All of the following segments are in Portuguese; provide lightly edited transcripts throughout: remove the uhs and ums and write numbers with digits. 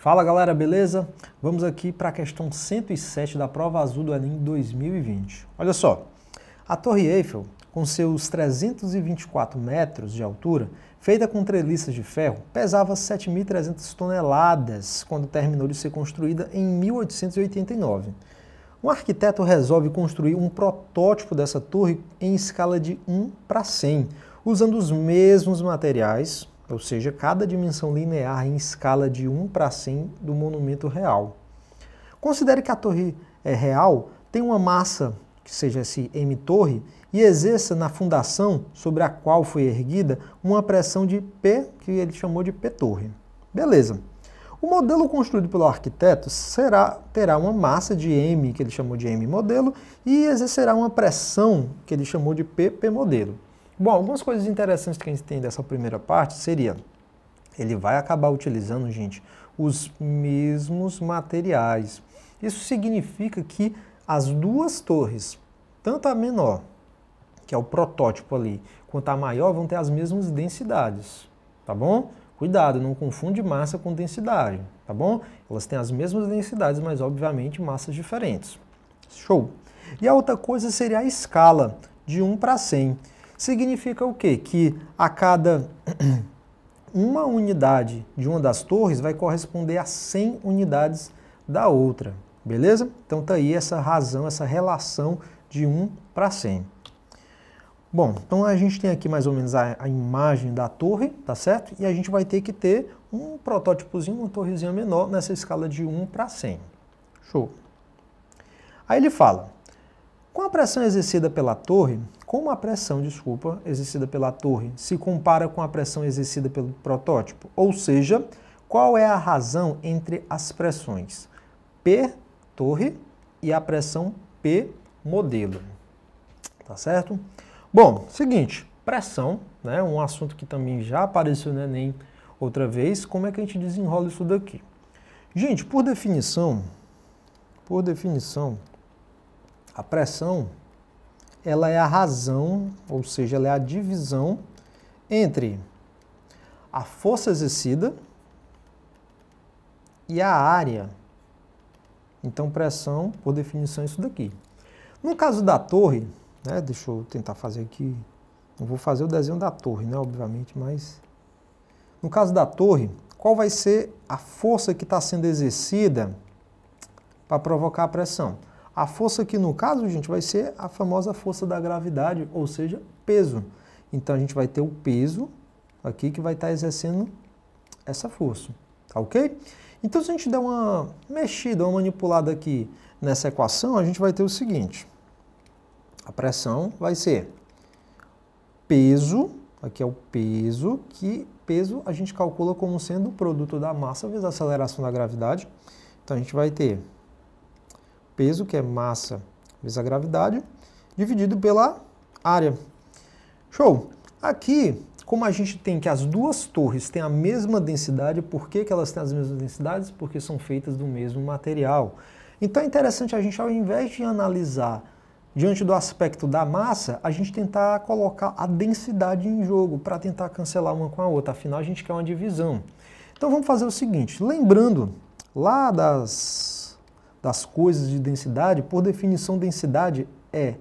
Fala galera, beleza? Vamos aqui para a questão 107 da prova azul do Enem 2020. Olha só, a Torre Eiffel, com seus 324 metros de altura, feita com treliças de ferro, pesava 7.300 toneladas quando terminou de ser construída em 1889. Um arquiteto resolve construir um protótipo dessa torre em escala de 1:100, usando os mesmos materiais, ou seja, cada dimensão linear em escala de 1:100 do monumento real. Considere que a torre real tem uma massa, que seja esse M torre, e exerça na fundação sobre a qual foi erguida uma pressão de P, que ele chamou de P torre. Beleza. O modelo construído pelo arquiteto terá uma massa de M, que ele chamou de M modelo, e exercerá uma pressão, que ele chamou de P modelo. Bom, algumas coisas interessantes que a gente tem dessa primeira parte seria, ele vai acabar utilizando, gente, os mesmos materiais. Isso significa que as duas torres, tanto a menor, que é o protótipo ali, quanto a maior, vão ter as mesmas densidades, tá bom? Cuidado, não confunde massa com densidade, tá bom? Elas têm as mesmas densidades, mas obviamente massas diferentes. Show! E a outra coisa seria a escala de 1:100. Significa o quê? Que a cada uma unidade de uma das torres vai corresponder a 100 unidades da outra, beleza? Então tá aí essa razão, essa relação de 1:100. Bom, então a gente tem aqui mais ou menos a imagem da torre, tá certo? E a gente vai ter que ter um protótipozinho, uma torrezinha menor nessa escala de 1:100. Show! Aí ele fala, com a pressão exercida pela torre, como a pressão, exercida pela torre se compara com a pressão exercida pelo protótipo? Ou seja, qual é a razão entre as pressões P torre e a pressão P modelo? Tá certo? Bom, seguinte, pressão, né, um assunto que também já apareceu no Enem outra vez, como é que a gente desenrola isso daqui? Gente, por definição, a pressão, ela é a razão, ou seja, ela é a divisão entre a força exercida e a área. Então, pressão, por definição, é isso daqui. No caso da torre, né, deixa eu tentar fazer aqui, não vou fazer o desenho da torre, né, obviamente, mas no caso da torre, qual vai ser a força que está sendo exercida para provocar a pressão? A força que, no caso, gente, vai ser a famosa força da gravidade, ou seja, peso. Então, a gente vai ter o peso aqui que vai estar exercendo essa força, tá ok? Então, se a gente der uma mexida, uma manipulada aqui nessa equação, a gente vai ter o seguinte. A pressão vai ser peso, aqui é o peso, que peso a gente calcula como sendo o produto da massa vezes a aceleração da gravidade. Então, a gente vai ter peso, que é massa vezes a gravidade, dividido pela área. Show! Aqui, como a gente tem que as duas torres têm a mesma densidade, por que elas têm as mesmas densidades? Porque são feitas do mesmo material. Então é interessante a gente, ao invés de analisar diante do aspecto da massa, a gente tentar colocar a densidade em jogo para tentar cancelar uma com a outra. Afinal, a gente quer uma divisão. Então vamos fazer o seguinte, lembrando lá das coisas de densidade, por definição, densidade é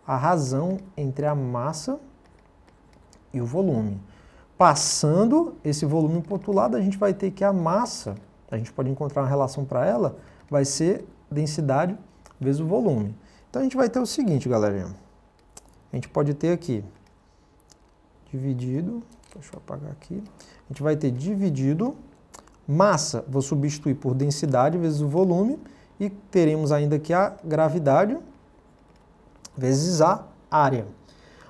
a razão entre a massa e o volume. Passando esse volume para o outro lado, a gente vai ter que a massa, a gente pode encontrar uma relação para ela, vai ser densidade vezes o volume. Então a gente vai ter o seguinte, galerinha. A gente pode ter aqui dividido, deixa eu apagar aqui. A gente vai ter dividido massa, vou substituir por densidade vezes o volume, e teremos ainda aqui a gravidade vezes a área.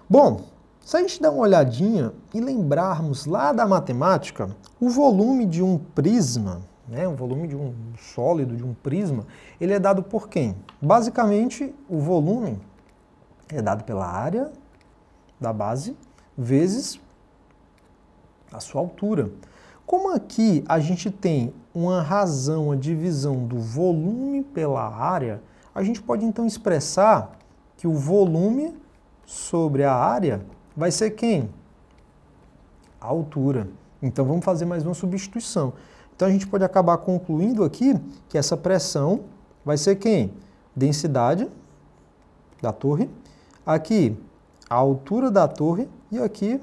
Bom, se a gente der uma olhadinha e lembrarmos lá da matemática, o volume de um prisma, né, o volume de um sólido, de um prisma, ele é dado por quem? Basicamente, o volume é dado pela área da base vezes a sua altura. Como aqui a gente tem uma razão, a divisão do volume pela área, a gente pode então expressar que o volume sobre a área vai ser quem? A altura. Então vamos fazer mais uma substituição. Então a gente pode acabar concluindo aqui que essa pressão vai ser quem? Densidade da torre, aqui a altura da torre e aqui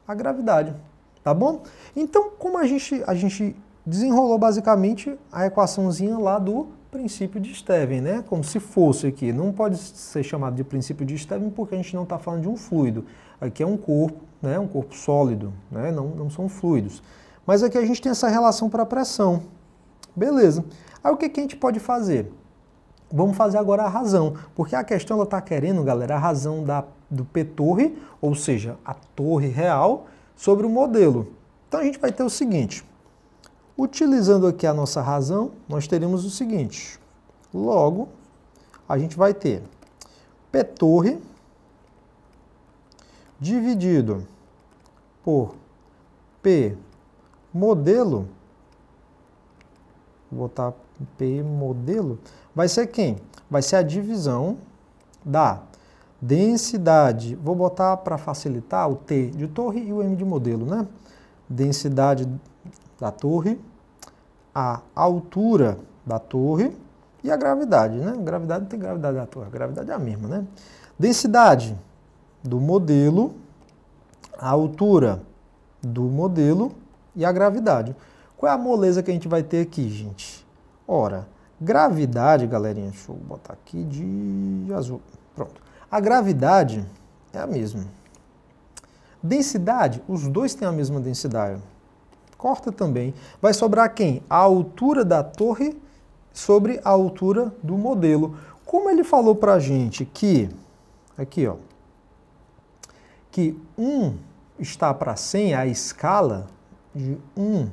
a gravidade, tá bom? Então, como a gente desenrolou basicamente a equaçãozinha lá do princípio de Stevens, né? Como se fosse aqui. Não pode ser chamado de princípio de Stevens porque a gente não está falando de um fluido. Aqui é um corpo, né? Um corpo sólido, né? Não são fluidos. Mas aqui a gente tem essa relação para a pressão. Beleza. Aí o que a gente pode fazer? Vamos fazer agora a razão, porque a questão ela está querendo, galera, a razão do P-torre, ou seja, a torre real, sobre o modelo. Então a gente vai ter o seguinte, utilizando aqui a nossa razão, nós teremos o seguinte, logo, a gente vai ter P-torre dividido por P modelo, vou botar P modelo, vai ser quem? Vai ser a divisão da densidade, vou botar para facilitar o T de torre e o M de modelo, né? Densidade da torre, a altura da torre e a gravidade, né? Gravidade não tem gravidade da torre, a gravidade é a mesma, né? Densidade do modelo, a altura do modelo e a gravidade. Qual é a moleza que a gente vai ter aqui, gente? Ora, gravidade, galerinha, deixa eu botar aqui de azul. Pronto. A gravidade é a mesma. Densidade, os dois têm a mesma densidade. Corta também. Vai sobrar quem? A altura da torre sobre a altura do modelo. Como ele falou pra gente que, aqui ó, que 1 está para 100, a escala de 1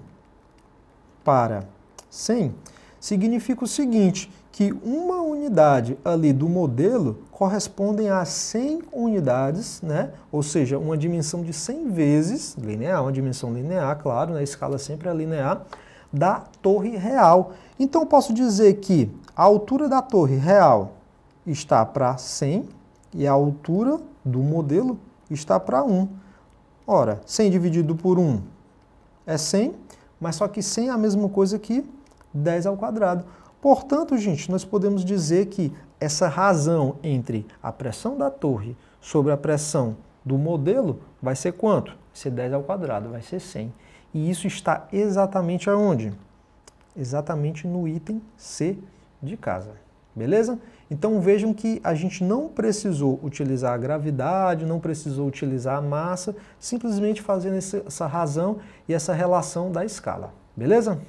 para 100, significa o seguinte, que uma unidade ali do modelo correspondem a 100 unidades, né? Ou seja, uma dimensão de 100 vezes, linear, uma dimensão linear, claro, né? A escala sempre é linear, da torre real. Então eu posso dizer que a altura da torre real está para 100 e a altura do modelo está para 1. Ora, 100 dividido por 1 é 100, mas só que 100 é a mesma coisa que 10 ao quadrado. Portanto, gente, nós podemos dizer que essa razão entre a pressão da torre sobre a pressão do modelo vai ser quanto? Vai ser 10 ao quadrado, vai ser 100. E isso está exatamente aonde? Exatamente no item C de casa. Beleza? Então vejam que a gente não precisou utilizar a gravidade, não precisou utilizar a massa, simplesmente fazendo essa razão e essa relação da escala. Beleza?